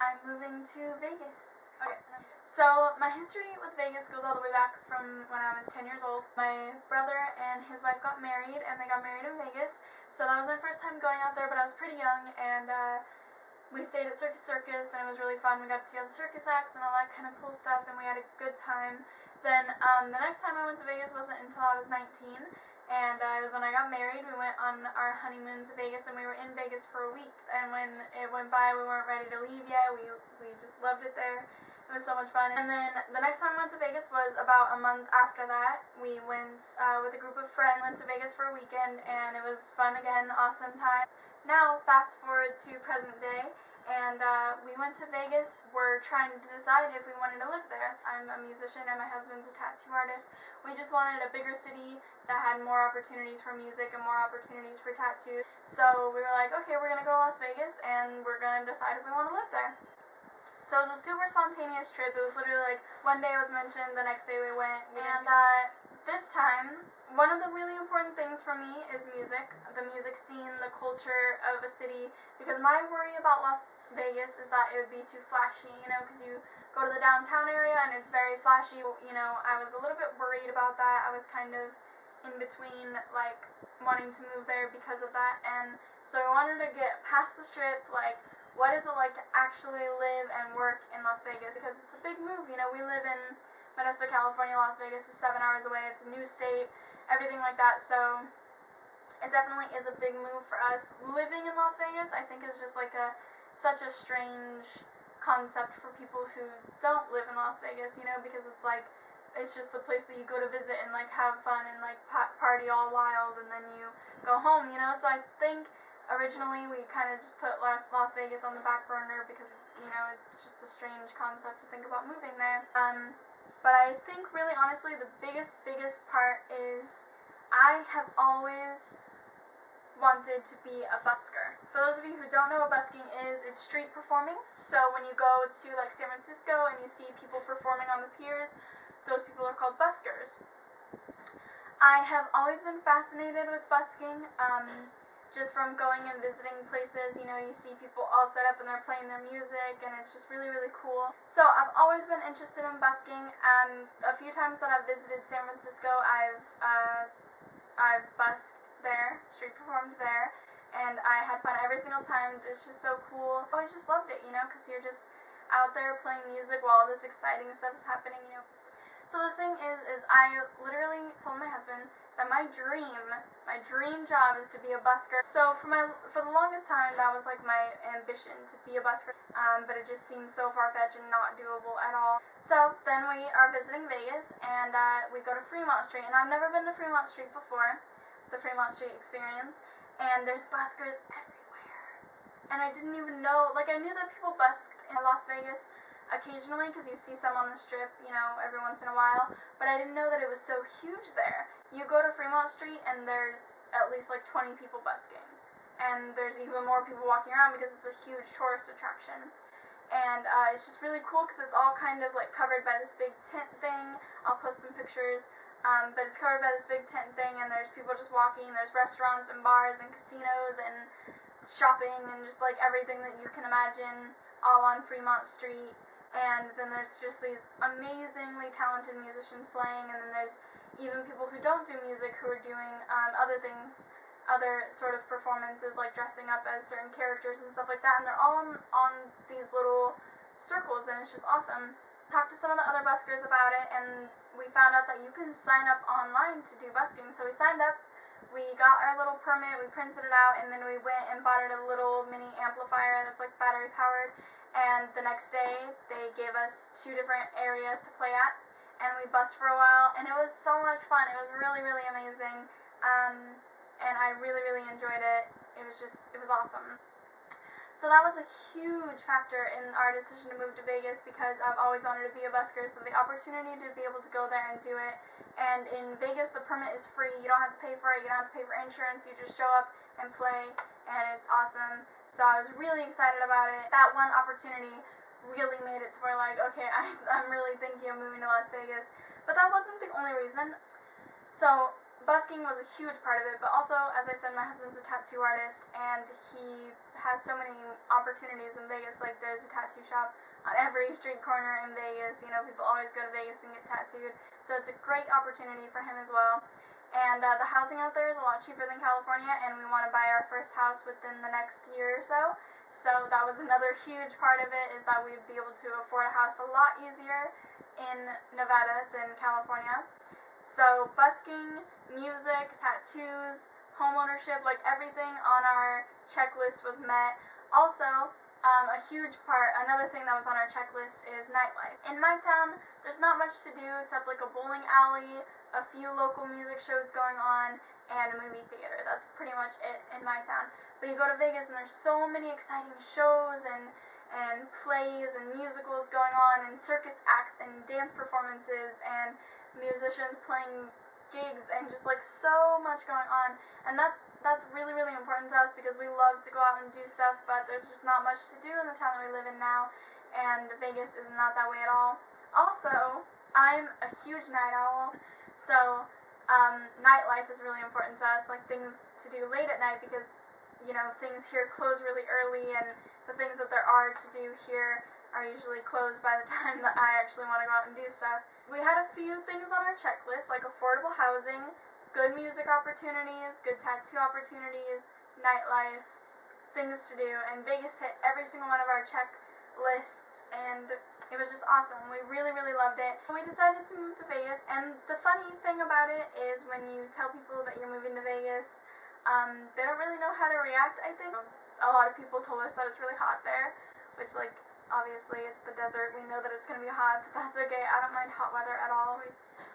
I'm moving to Vegas. Okay. So my history with Vegas goes all the way back from when I was 10 years old. My brother and his wife got married, and they got married in Vegas. So that was my first time going out there, but I was pretty young, and we stayed at Circus Circus, and it was really fun. We got to see all the circus acts and all that kind of cool stuff, and we had a good time. Then the next time I went to Vegas wasn't until I was 19, and it was when I got married. We went on our honeymoon to Vegas, and we were in Vegas for a week. And when it went by, we weren't ready to leave yet. We just loved it there. It was so much fun. And then the next time we went to Vegas was about a month after that. We went with a group of friends, went to Vegas for a weekend, and it was fun again, awesome time. Now, fast forward to present day, and we went to Vegas. We're trying to decide if we wanted to live there. I'm a musician and my husband's a tattoo artist. We just wanted a bigger city that had more opportunities for music and more opportunities for tattoo. So we were like, okay, we're going to go to Las Vegas and we're going to decide if we want to live there. So it was a super spontaneous trip. It was literally like one day it was mentioned, the next day we went. And this time, one of the really important things for me is music, the music scene, the culture of a city, because my worry about Las Vegas is that it would be too flashy, because you go to the downtown area and it's very flashy. I was a little bit worried about that. I was kind of in between, like, wanting to move there because of that, and so I wanted to get past the Strip, like, what is it like to actually live and work in Las Vegas, because it's a big move. We live in Modesto, California. Las Vegas is 7 hours away. It's a new state, everything like that, so it definitely is a big move for us. Living in Las Vegas, I think, is just like such a strange concept for people who don't live in Las Vegas, because it's like, it's just the place that you go to visit and like have fun and like party all wild, and then you go home, so I think originally we kind of just put Las Vegas on the back burner because, it's just a strange concept to think about moving there. But I think really honestly the biggest part is I have always wanted to be a busker. For those of you who don't know what busking is, it's street performing. So when you go to like San Francisco and you see people performing on the piers, those people are called buskers. I have always been fascinated with busking, just from going and visiting places. You see people all set up and they're playing their music, and it's just really, really cool. So I've always been interested in busking. A few times that I've visited San Francisco, I've busked there, street performed there, and I had fun every single time. It's just so cool. I always just loved it, because you're just out there playing music while all this exciting stuff is happening, So the thing is I literally told my husband that my dream job is to be a busker. So for the longest time, that was like my ambition, to be a busker, but it just seemed so far-fetched and not doable at all. So then we are visiting Vegas, and we go to Fremont Street, and I've never been to Fremont Street before, the Fremont Street experience, and there's buskers everywhere. And I didn't even know, like, I knew that people busked in Las Vegas occasionally, because you see some on the Strip, every once in a while, but I didn't know that it was so huge there. You go to Fremont Street and there's at least like 20 people busking, and there's even more people walking around because it's a huge tourist attraction. And it's just really cool because it's all kind of like covered by this big tent thing. I'll post some pictures, but it's covered by this big tent thing, and there's people just walking. There's restaurants and bars and casinos and shopping and just like everything that you can imagine, all on Fremont Street. And then there's just these amazingly talented musicians playing, and then there's even people who don't do music who are doing other things, other sort of performances, like dressing up as certain characters and stuff like that, and they're all on these little circles, and it's just awesome. Talked to some of the other buskers about it, and we found out that you can sign up online to do busking. So we signed up, we got our little permit, we printed it out, and then we went and bought a little mini amplifier that's like battery powered. And the next day, they gave us 2 different areas to play at, and we busked for a while, and it was so much fun. It was really, really amazing, and I really, really enjoyed it. It was awesome. So that was a huge factor in our decision to move to Vegas, because I've always wanted to be a busker, so the opportunity to be able to go there and do it. And in Vegas, the permit is free. You don't have to pay for it. You don't have to pay for insurance. You just show up and play, and it's awesome. So I was really excited about it. That one opportunity really made it to where, like, okay, I'm really thinking of moving to Las Vegas. But that wasn't the only reason. So busking was a huge part of it, but also, as I said, my husband's a tattoo artist, and he has so many opportunities in Vegas. Like, there's a tattoo shop on every street corner in Vegas. You know, people always go to Vegas and get tattooed, so it's a great opportunity for him as well. And the housing out there is a lot cheaper than California, and we want to buy our first house within the next year or so. So that was another huge part of it, is that we'd be able to afford a house a lot easier in Nevada than California. So busking, music, tattoos, homeownership, like everything on our checklist was met. Also, a huge part, another thing that was on our checklist is nightlife. In my town, there's not much to do except like a bowling alley, a few local music shows going on, and a movie theater. That's pretty much it in my town. But you go to Vegas and there's so many exciting shows and plays and musicals going on, and circus acts and dance performances and musicians playing gigs, and just like so much going on. And that's really, really important to us because we love to go out and do stuff, but there's just not much to do in the town that we live in now, and Vegas is not that way at all. Also, I'm a huge night owl, so nightlife is really important to us, like things to do late at night, because you know, things here close really early, and the things that there are to do here are usually closed by the time that I actually want to go out and do stuff. We had a few things on our checklist, like affordable housing, good music opportunities, good tattoo opportunities, nightlife, things to do, and Vegas hit every single one of our checklists, and it was just awesome. We really, really loved it. We decided to move to Vegas, and the funny thing about it is when you tell people that you're moving to Vegas, they don't really know how to react, I think. A lot of people told us that it's really hot there, which, like, obviously it's the desert. We know that it's going to be hot, but that's okay. I don't mind hot weather at all.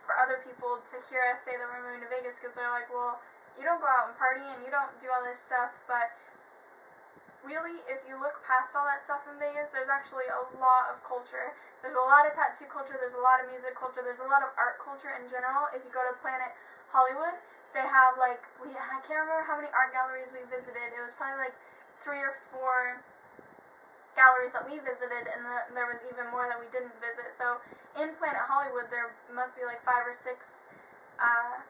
For other people to hear us say that we're moving to Vegas, because they're like, well, you don't go out and party and you don't do all this stuff, but really, if you look past all that stuff in Vegas, there's actually a lot of culture. There's a lot of tattoo culture, there's a lot of music culture, there's a lot of art culture in general. If you go to Planet Hollywood, they have, like, I can't remember how many art galleries we visited. It was probably like 3 or 4 galleries that we visited, and there was even more that we didn't visit. So in Planet Hollywood, there must be like 5 or 6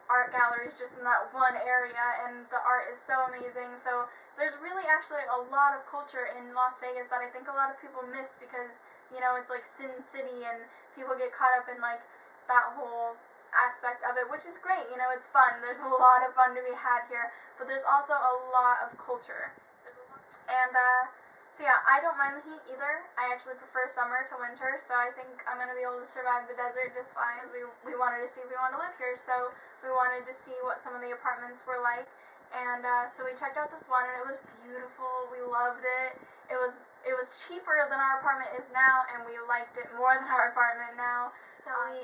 art galleries just in that one area, and the art is so amazing. So there's really actually a lot of culture in Las Vegas that I think a lot of people miss, because, you know, it's like Sin City, and people get caught up in like that whole aspect of it, which is great. You know, it's fun. There's a lot of fun to be had here, but there's also a lot of culture. And so yeah, I don't mind the heat either. I actually prefer summer to winter, so I think I'm going to be able to survive the desert just fine. We wanted to see if we wanted to live here, so we wanted to see what some of the apartments were like. And so we checked out this one, and it was beautiful. We loved it. It was cheaper than our apartment is now, and we liked it more than our apartment now. So we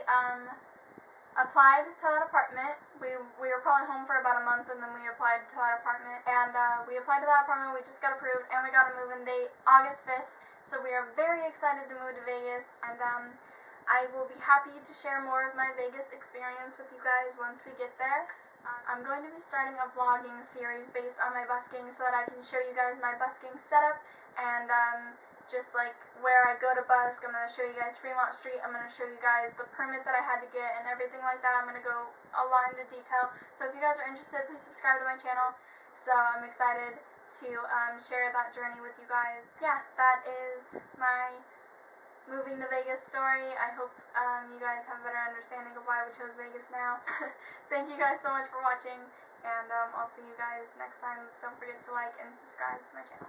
applied to that apartment. We were probably home for about a month, and then we applied to that apartment. And we applied to that apartment. We just got approved, and we got a move-in date August 5th. So we are very excited to move to Vegas, and I will be happy to share more of my Vegas experience with you guys once we get there. I'm going to be starting a vlogging series based on my busking, so that I can show you guys my busking setup, and just like where I go to busk. I'm going to show you guys Fremont Street. I'm going to show you guys the permit that I had to get and everything like that. I'm going to go a lot into detail. So if you guys are interested, please subscribe to my channel. So I'm excited to share that journey with you guys. Yeah, that is my moving to Vegas story. I hope you guys have a better understanding of why we chose Vegas now. Thank you guys so much for watching, and I'll see you guys next time. Don't forget to like and subscribe to my channel.